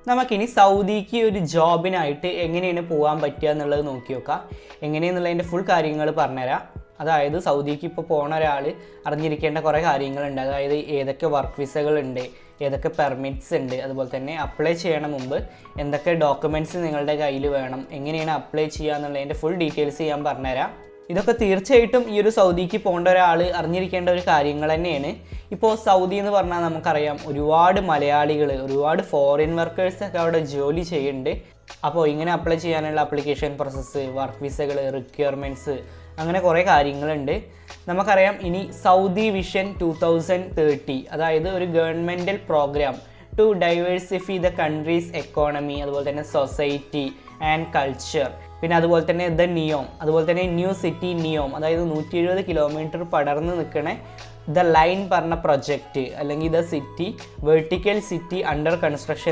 നമുക്കിനി സൗദിക്ക് ഒരു ജോബിനായിട്ട് എങ്ങനെയാണ് പോകാൻ പറ്റുക എന്നുള്ളത് നോക്കി നോക്കാം. എങ്ങനെയെന്നുള്ളതിൻ്റെ ഫുൾ കാര്യങ്ങൾ പറഞ്ഞുതരാം. അതായത് സൗദിക്ക് ഇപ്പോൾ പോണ ഒരാൾ അറിഞ്ഞിരിക്കേണ്ട കുറേ കാര്യങ്ങളുണ്ട്. അതായത് ഏതൊക്കെ വർക്ക് വിസകളുണ്ട്, ഏതൊക്കെ പെർമിറ്റ്സ് ഉണ്ട്, അതുപോലെ തന്നെ അപ്ലൈ ചെയ്യണ മുമ്പ് എന്തൊക്കെ ഡോക്യുമെൻറ്റ്സ് നിങ്ങളുടെ കയ്യിൽ വേണം, എങ്ങനെയാണ് അപ്ലൈ ചെയ്യുക എന്നുള്ളതിൻ്റെ ഫുൾ ഡീറ്റെയിൽസ് ഞാൻ പറഞ്ഞുതരാം. ഇതൊക്കെ തീർച്ചയായിട്ടും ഈ ഒരു സൗദിക്ക് പോകേണ്ട ഒരാൾ അറിഞ്ഞിരിക്കേണ്ട ഒരു കാര്യങ്ങൾ തന്നെയാണ്. ഇപ്പോൾ സൗദി എന്ന് പറഞ്ഞാൽ നമുക്കറിയാം ഒരുപാട് മലയാളികൾ, ഒരുപാട് ഫോറിൻ വർക്കേഴ്സൊക്കെ അവിടെ ജോലി ചെയ്യുന്നുണ്ട്. അപ്പോൾ ഇങ്ങനെ അപ്ലൈ ചെയ്യാനുള്ള അപ്ലിക്കേഷൻ പ്രോസസ്സ്, വർക്ക് വിസകൾ, റിക്വയർമെൻറ്റ്സ്, അങ്ങനെ കുറേ കാര്യങ്ങളുണ്ട്. നമുക്കറിയാം ഇനി സൗദി വിഷൻ 2030, അതായത് ഒരു governmental programme to diversify the country's economy, അതുപോലെ തന്നെ സൊസൈറ്റി ആൻഡ് കൾച്ചർ, പിന്നെ അതുപോലെ തന്നെ ദ നിയോം, അതുപോലെ തന്നെ ന്യൂ സിറ്റി നിയോം, അതായത് 170 കിലോമീറ്റർ പടർന്ന് നിൽക്കണ ദ ലൈൻ പറഞ്ഞ പ്രൊജക്റ്റ്, അല്ലെങ്കിൽ the city vertical city under construction